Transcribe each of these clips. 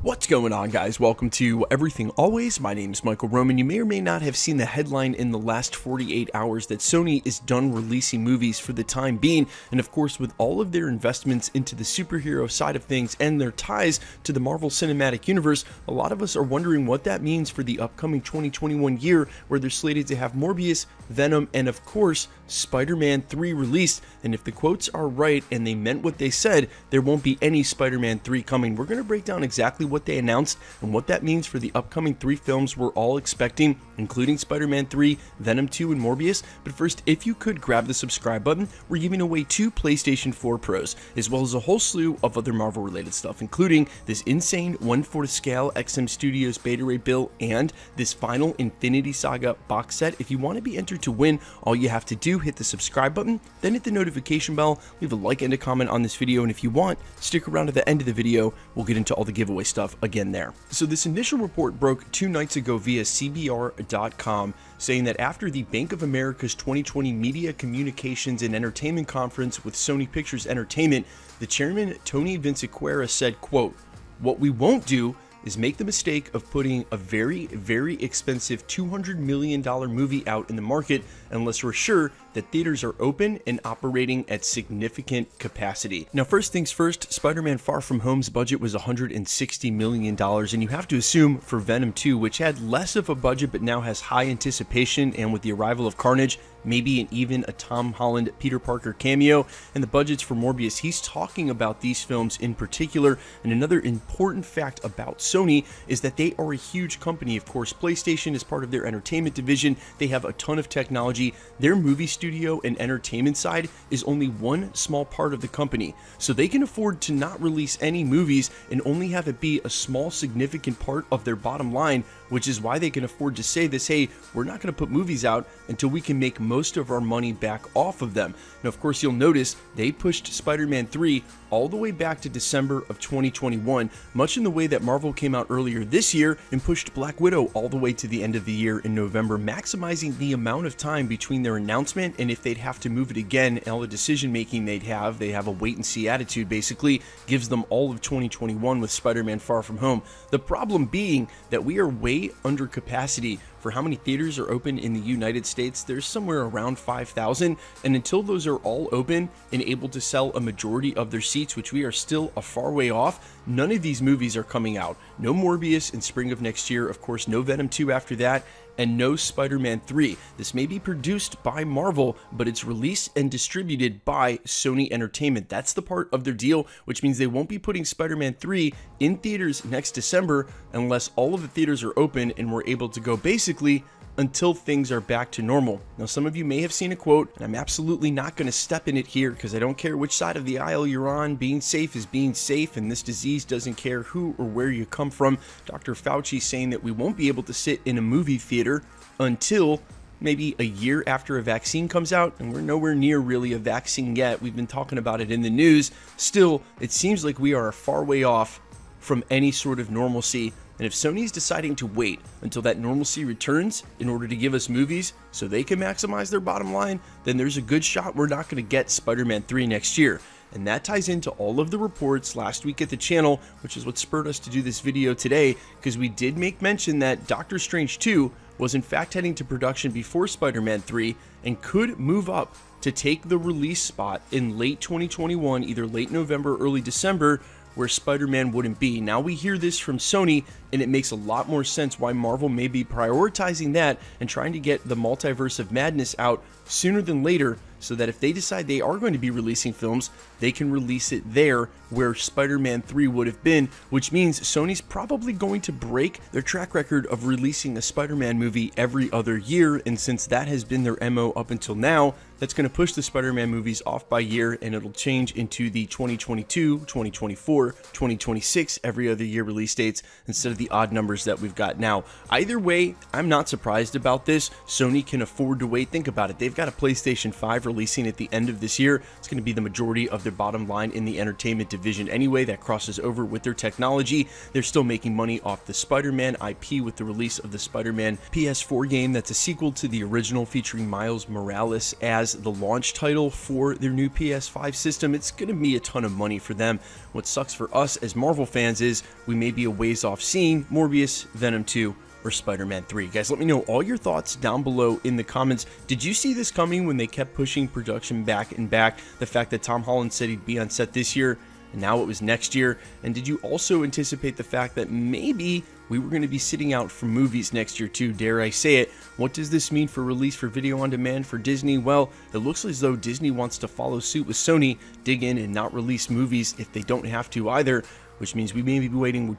What's going on, guys? Welcome to Everything Always. My name is Michael Roman. You may or may not have seen the headline in the last 48 hours that Sony is done releasing movies for the time being, and of course with all of their investments into the superhero side of things and their ties to the Marvel Cinematic Universe, a lot of us are wondering what that means for the upcoming 2021 year, where they're slated to have Morbius, Venom, and of course Spider-Man 3 released. And if the quotes are right and they meant what they said, there won't be any Spider-Man 3 coming. We're going to break down exactly what they announced and what that means for the upcoming 3 films we're all expecting, including Spider-Man 3, Venom 2, and Morbius. But first, if you could grab the subscribe button, we're giving away 2 PlayStation 4 Pros, as well as a whole slew of other Marvel related stuff, including this insane 1/4 scale XM Studios Beta Ray bill and this final Infinity Saga box set. If you want to be entered to win, all you have to do, hit the subscribe button, then hit the notification bell, leave a like and a comment on this video, and if you want, stick around to the end of the video. We'll get into all the giveaway stuff again there. So this initial report broke 2 nights ago via CBR.com, saying that after the Bank of America's 2020 Media Communications and Entertainment Conference with Sony Pictures Entertainment, the chairman Tony Vinciquerra said, quote, "What we won't do is make the mistake of putting a very expensive $200 million movie out in the market unless we're sure that theaters are open and operating at significant capacity." Now, first things first, Spider-Man Far From Home's budget was $160 million, and you have to assume for Venom 2, which had less of a budget but now has high anticipation, and with the arrival of Carnage, maybe even a Tom Holland Peter Parker cameo, and the budgets for Morbius, he's talking about these films in particular. And another important fact about Sony is that they are a huge company. Of course, PlayStation is part of their entertainment division. They have a ton of technology. Their movie studio and entertainment side is only one small part of the company, so they can afford to not release any movies and only have it be a small significant part of their bottom line, which is why they can afford to say this: hey, we're not going to put movies out until we can make most of our money back off of them. Now, of course, you'll notice they pushed Spider-Man 3 all the way back to December of 2021, much in the way that Marvel came out earlier this year and pushed Black Widow all the way to the end of the year in November, maximizing the amount of time between their announcement and if they'd have to move it again. All the decision making they have a wait and see attitude, basically gives them all of 2021 with Spider-Man Far From Home. The problem being that we are way under capacity for how many theaters are open in the United States. There's somewhere around 5,000, and until those are all open and able to sell a majority of their seats, which we are still a far way off, none of these movies are coming out. No Morbius in spring of next year, of course, no Venom 2 after that, and no Spider-Man 3. This may be produced by Marvel, but it's released and distributed by Sony Entertainment. That's the part of their deal, which means they won't be putting Spider-Man 3 in theaters next December unless all of the theaters are open and we're able to go basically until things are back to normal. Now, some of you may have seen a quote, and I'm absolutely not going to step in it here because I don't care which side of the aisle you're on. Being safe is being safe, and this disease doesn't care who or where you come from. Dr. Fauci saying that we won't be able to sit in a movie theater until maybe a year after a vaccine comes out, and we're nowhere near really a vaccine yet. We've been talking about it in the news. Still, it seems like we are a far way off from any sort of normalcy. And if Sony is deciding to wait until that normalcy returns in order to give us movies so they can maximize their bottom line, then there's a good shot we're not going to get Spider-Man 3 next year. And that ties into all of the reports last week at the channel, which is what spurred us to do this video today, because we did make mention that Doctor Strange 2 was in fact heading to production before Spider-Man 3 and could move up to take the release spot in late 2021, either late November, early December, where Spider-Man wouldn't be. Now we hear this from Sony, and it makes a lot more sense why Marvel may be prioritizing that and trying to get the Multiverse of Madness out sooner than later, so that if they decide they are going to be releasing films, they can release it there where Spider-Man 3 would have been, which means Sony's probably going to break their track record of releasing a Spider-Man movie every other year, and since that has been their MO up until now, that's going to push the Spider-Man movies off by year, and it'll change into the 2022, 2024, 2026 every other year release dates instead of the odd numbers that we've got now. Either way, I'm not surprised about this. Sony can afford to wait. Think about it. They've got a PlayStation 5 releasing at the end of this year. It's going to be the majority of their bottom line in the entertainment division anyway. That crosses over with their technology. They're still making money off the Spider-Man IP with the release of the Spider-Man PS4 game. That's a sequel to the original, featuring Miles Morales as the launch title for their new PS5 system. It's going to be a ton of money for them. What sucks for us as Marvel fans is we may be a ways off seeing Morbius, Venom 2, or Spider-Man 3. Guys, let me know all your thoughts down below in the comments. Did you see this coming when they kept pushing production back and back? The fact that Tom Holland said he'd be on set this year, and now it was next year. And did you also anticipate the fact that maybe we were going to be sitting out from movies next year too, dare I say it? What does this mean for release for video on demand for Disney? Well, it looks as though Disney wants to follow suit with Sony, dig in and not release movies if they don't have to either, which means we may be waiting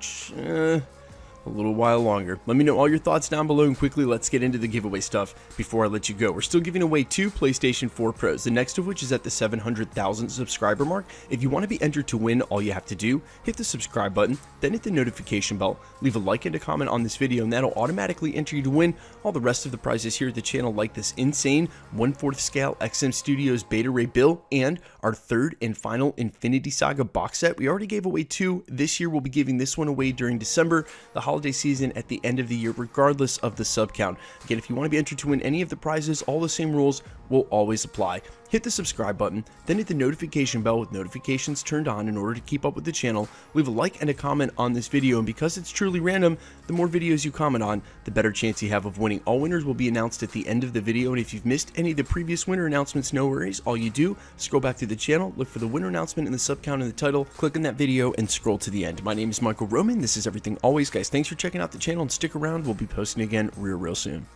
a little while longer. Let me know all your thoughts down below, and quickly let's get into the giveaway stuff before I let you go. We're still giving away 2 PlayStation 4 Pros, the next of which is at the 700,000 subscriber mark. If you want to be entered to win, all you have to do, hit the subscribe button, then hit the notification bell, leave a like and a comment on this video, and that'll automatically enter you to win all the rest of the prizes here at the channel, like this insane 1/4 scale XM Studios Beta Ray Bill and our 3rd and final Infinity Saga box set. We already gave away 2 this year. We'll be giving this one away during December, the holiday season, at the end of the year, regardless of the sub count. Again, if you want to be entered to win any of the prizes, all the same rules will always apply. Hit the subscribe button, then hit the notification bell with notifications turned on in order to keep up with the channel. Leave a like and a comment on this video, and because it's truly random, the more videos you comment on, the better chance you have of winning. All winners will be announced at the end of the video, and if you've missed any of the previous winner announcements, no worries. All you do, scroll back through the channel, look for the winner announcement in the sub count in the title, click on that video, and scroll to the end. My name is Michael Roman. This is Everything Always. Guys, thanks for checking out the channel, and stick around. We'll be posting again real soon.